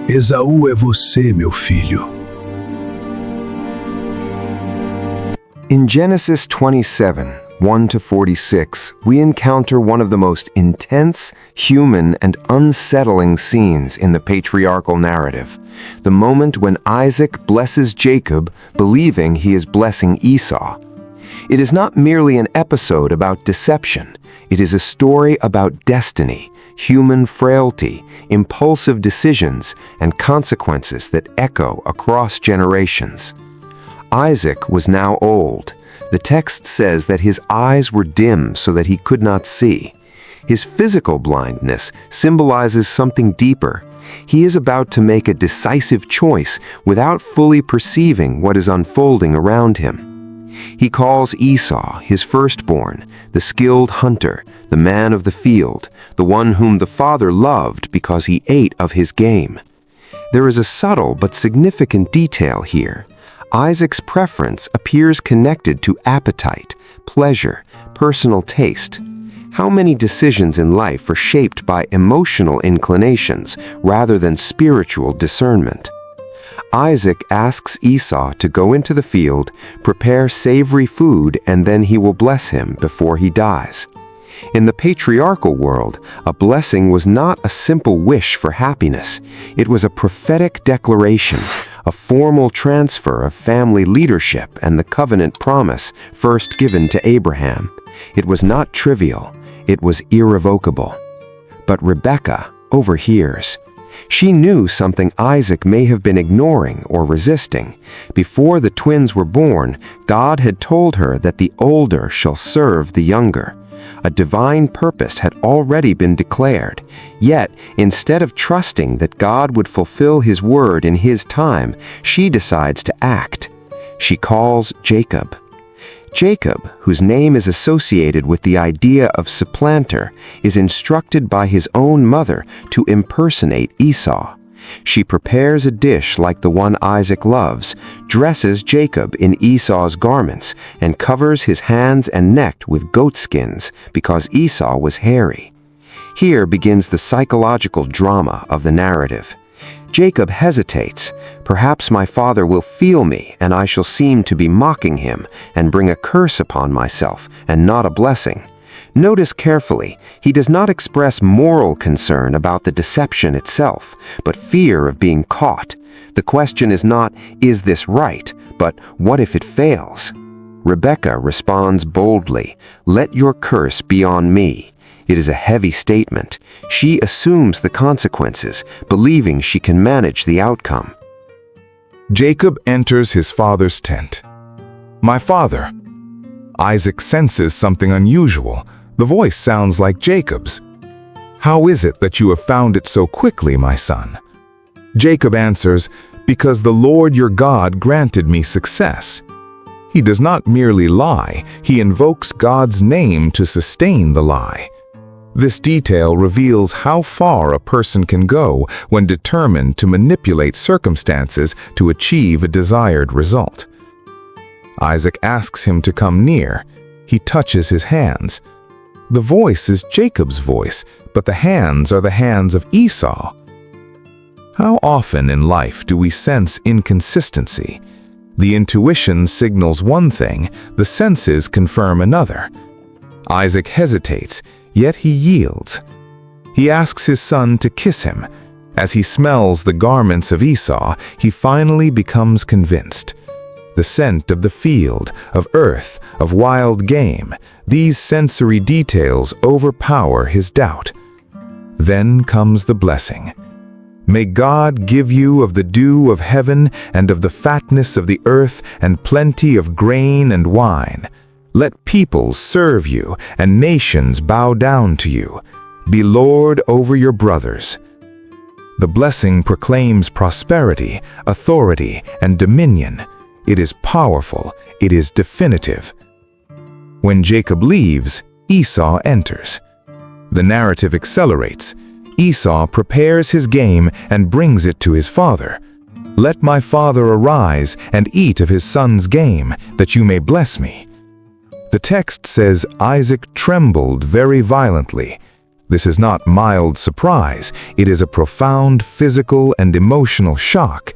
Esaú é você, meu filho. In Genesis 27, 1-46, we encounter one of the most intense, human, and unsettling scenes in the patriarchal narrative. The moment when Isaac blesses Jacob, believing he is blessing Esau. It is not merely an episode about deception. It is a story about destiny, human frailty, impulsive decisions, and consequences that echo across generations. Isaac was now old. The text says that his eyes were dim so that he could not see. His physical blindness symbolizes something deeper. He is about to make a decisive choice without fully perceiving what is unfolding around him. He calls Esau, his firstborn, the skilled hunter, the man of the field, the one whom the father loved because he ate of his game. There is a subtle but significant detail here. Isaac's preference appears connected to appetite, pleasure, personal taste. How many decisions in life are shaped by emotional inclinations rather than spiritual discernment? Isaac asks Esau to go into the field, prepare savory food, and then he will bless him before he dies. In the patriarchal world, a blessing was not a simple wish for happiness. It was a prophetic declaration, a formal transfer of family leadership and the covenant promise first given to Abraham. It was not trivial. It was irrevocable. But Rebekah overhears. She knew something Isaac may have been ignoring or resisting. Before the twins were born, God had told her that the older shall serve the younger. A divine purpose had already been declared. Yet, instead of trusting that God would fulfill his word in his time, she decides to act. She calls Jacob. Jacob, whose name is associated with the idea of supplanter, is instructed by his own mother to impersonate Esau. She prepares a dish like the one Isaac loves, dresses Jacob in Esau's garments, and covers his hands and neck with goatskins because Esau was hairy. Here begins the psychological drama of the narrative. Jacob hesitates. Perhaps my father will feel me, and I shall seem to be mocking him and bring a curse upon myself, and not a blessing. Notice carefully, he does not express moral concern about the deception itself, but fear of being caught. The question is not, is this right, but what if it fails? Rebekah responds boldly, "Let your curse be on me." It is a heavy statement. She assumes the consequences, believing she can manage the outcome. Jacob enters his father's tent. "My father." Isaac senses something unusual. The voice sounds like Jacob's. "How is it that you have found it so quickly, my son?" Jacob answers, "Because the Lord your God granted me success." He does not merely lie, he invokes God's name to sustain the lie. This detail reveals how far a person can go when determined to manipulate circumstances to achieve a desired result. Isaac asks him to come near. He touches his hands. The voice is Jacob's voice, but the hands are the hands of Esau. How often in life do we sense inconsistency? The intuition signals one thing, the senses confirm another. Isaac hesitates, yet he yields. He asks his son to kiss him. As he smells the garments of Esau, he finally becomes convinced. The scent of the field, of earth, of wild game, these sensory details overpower his doubt. Then comes the blessing. "May God give you of the dew of heaven and of the fatness of the earth and plenty of grain and wine. Let peoples serve you and nations bow down to you. Be Lord over your brothers." The blessing proclaims prosperity, authority, and dominion. It is powerful. It is definitive. When Jacob leaves, Esau enters. The narrative accelerates. Esau prepares his game and brings it to his father. "Let my father arise and eat of his son's game, that you may bless me." The text says Isaac trembled very violently. This is not mild surprise, it is a profound physical and emotional shock.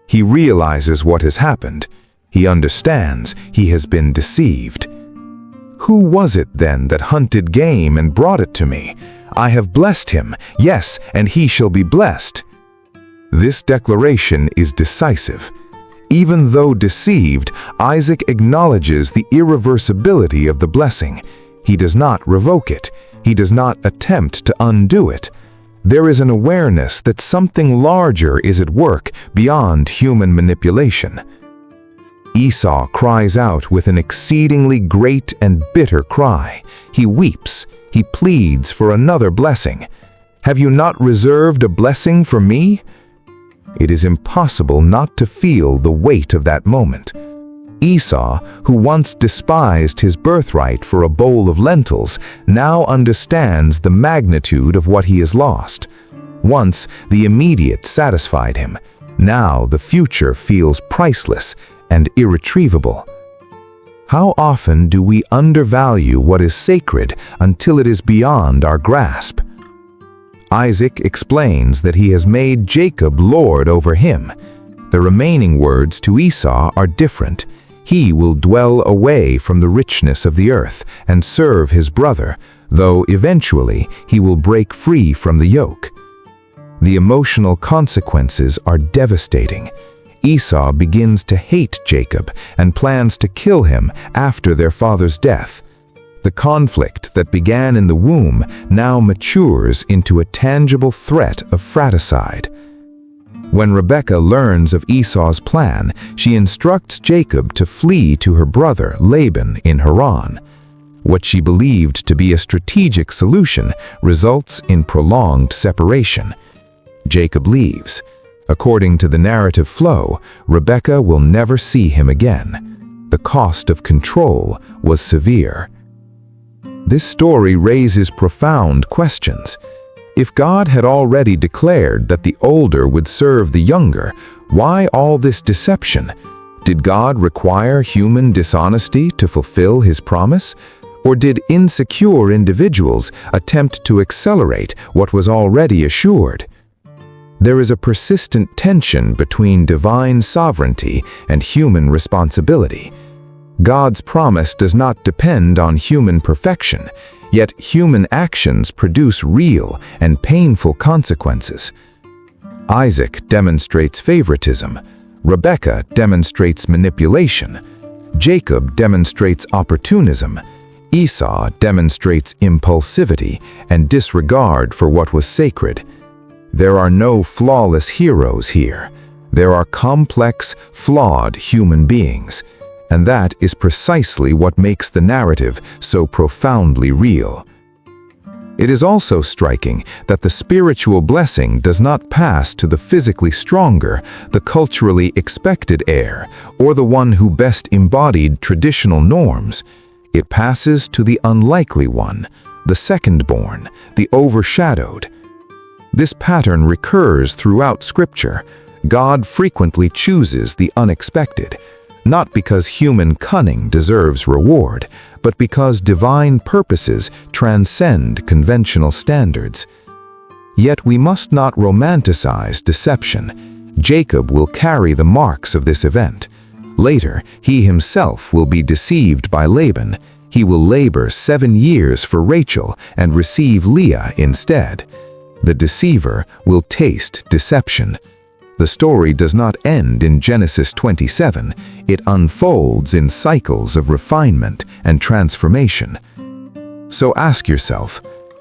He realizes what has happened. He understands he has been deceived. Who was it then that hunted game and brought it to me? I have blessed him, yes, and he shall be blessed. This declaration is decisive. Even though deceived, Isaac acknowledges the irreversibility of the blessing. He does not revoke it. He does not attempt to undo it. There is an awareness that something larger is at work beyond human manipulation. Esau cries out with an exceedingly great and bitter cry. He weeps. He pleads for another blessing. Have you not reserved a blessing for me? It is impossible not to feel the weight of that moment. Esau, who once despised his birthright for a bowl of lentils, now understands the magnitude of what he has lost. Once, the immediate satisfied him. Now, the future feels priceless and irretrievable. How often do we undervalue what is sacred until it is beyond our grasp? Isaac explains that he has made Jacob lord over him. The remaining words to Esau are different. He will dwell away from the richness of the earth and serve his brother, though eventually he will break free from the yoke. The emotional consequences are devastating. Esau begins to hate Jacob and plans to kill him after their father's death. The conflict that began in the womb now matures into a tangible threat of fratricide. When Rebekah learns of Esau's plan, she instructs Jacob to flee to her brother Laban in Haran. What she believed to be a strategic solution results in prolonged separation. Jacob leaves. According to the narrative flow, Rebekah will never see him again. The cost of control was severe. This story raises profound questions. If God had already declared that the older would serve the younger, why all this deception? Did God require human dishonesty to fulfill his promise? Or did insecure individuals attempt to accelerate what was already assured? There is a persistent tension between divine sovereignty and human responsibility. God's promise does not depend on human perfection, yet human actions produce real and painful consequences. Isaac demonstrates favoritism. Rebekah demonstrates manipulation. Jacob demonstrates opportunism. Esau demonstrates impulsivity and disregard for what was sacred. There are no flawless heroes here. There are complex, flawed human beings. And that is precisely what makes the narrative so profoundly real. It is also striking that the spiritual blessing does not pass to the physically stronger, the culturally expected heir, or the one who best embodied traditional norms. It passes to the unlikely one, the second-born, the overshadowed. This pattern recurs throughout Scripture. God frequently chooses the unexpected, not because human cunning deserves reward, but because divine purposes transcend conventional standards. Yet we must not romanticize deception. Jacob will carry the marks of this event. Later, he himself will be deceived by Laban. He will labor 7 years for Rachel and receive Leah instead. The deceiver will taste deception. The story does not end in Genesis 27. It unfolds in cycles of refinement and transformation. So ask yourself,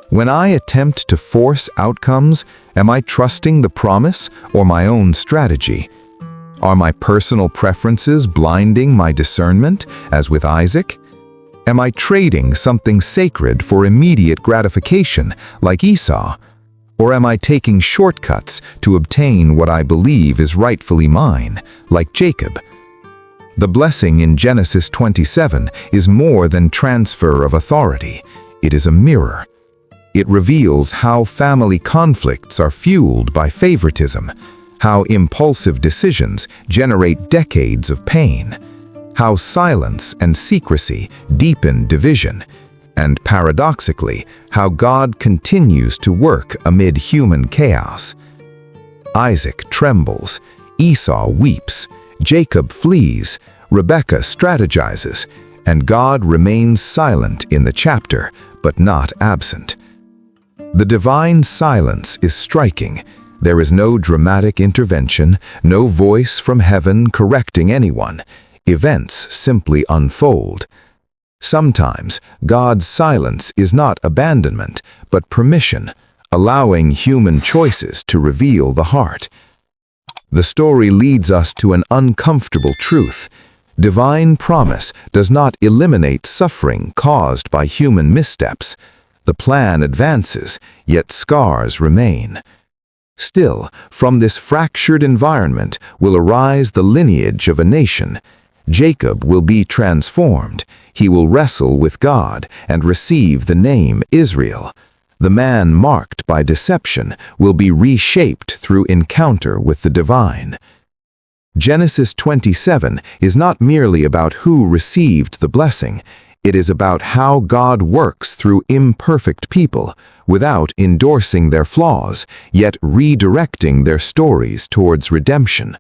when I attempt to force outcomes, am I trusting the promise or my own strategy? Are my personal preferences blinding my discernment, as with Isaac? Am I trading something sacred for immediate gratification, like Esau? Or am I taking shortcuts to obtain what I believe is rightfully mine, like Jacob? The blessing in Genesis 27 is more than transfer of authority. It is a mirror. It reveals how family conflicts are fueled by favoritism, how impulsive decisions generate decades of pain, how silence and secrecy deepen division, and paradoxically, how God continues to work amid human chaos. Isaac trembles, Esau weeps, Jacob flees, Rebekah strategizes, and God remains silent in the chapter, but not absent. The divine silence is striking. There is no dramatic intervention, no voice from heaven correcting anyone. Events simply unfold. Sometimes God's silence is not abandonment, but permission, allowing human choices to reveal the heart. The story leads us to an uncomfortable truth. Divine promise does not eliminate suffering caused by human missteps. The plan advances, yet scars remain. Still, from this fractured environment will arise the lineage of a nation. Jacob will be transformed. He will wrestle with God and receive the name Israel. The man marked by deception will be reshaped through encounter with the divine. Genesis 27 is not merely about who received the blessing. It is about how God works through imperfect people, without endorsing their flaws, yet redirecting their stories towards redemption.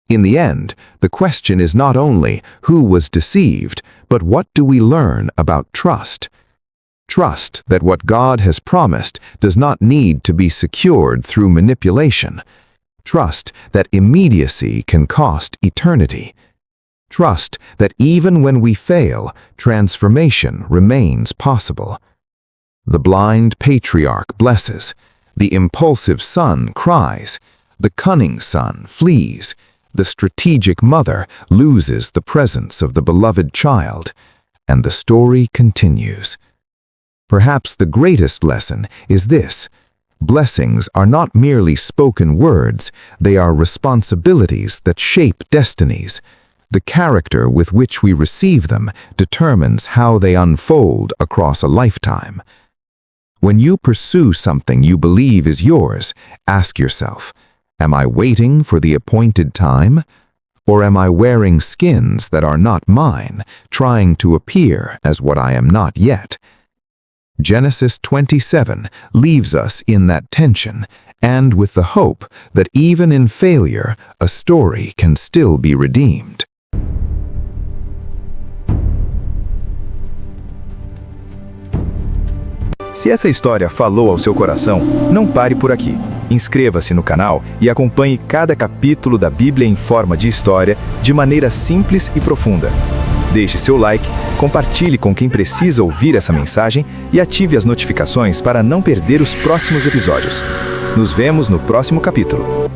In the end, the question is not only who was deceived, but what do we learn about trust? Trust that what God has promised does not need to be secured through manipulation. Trust that immediacy can cost eternity. Trust that even when we fail, transformation remains possible. The blind patriarch blesses. The impulsive son cries. The cunning son flees. The strategic mother loses the presence of the beloved child. And the story continues. Perhaps the greatest lesson is this: blessings are not merely spoken words, they are responsibilities that shape destinies. The character with which we receive them determines how they unfold across a lifetime. When you pursue something you believe is yours, ask yourself, am I waiting for the appointed time? Or am I wearing skins that are not mine, trying to appear as what I am not yet? Genesis 27 leaves us in that tension, and with the hope that even in failure, a story can still be redeemed. Se essa história falou ao seu coração, não pare por aqui. Inscreva-se no canal e acompanhe cada capítulo da Bíblia em forma de história, de maneira simples e profunda. Deixe seu like, compartilhe com quem precisa ouvir essa mensagem e ative as notificações para não perder os próximos episódios. Nos vemos no próximo capítulo.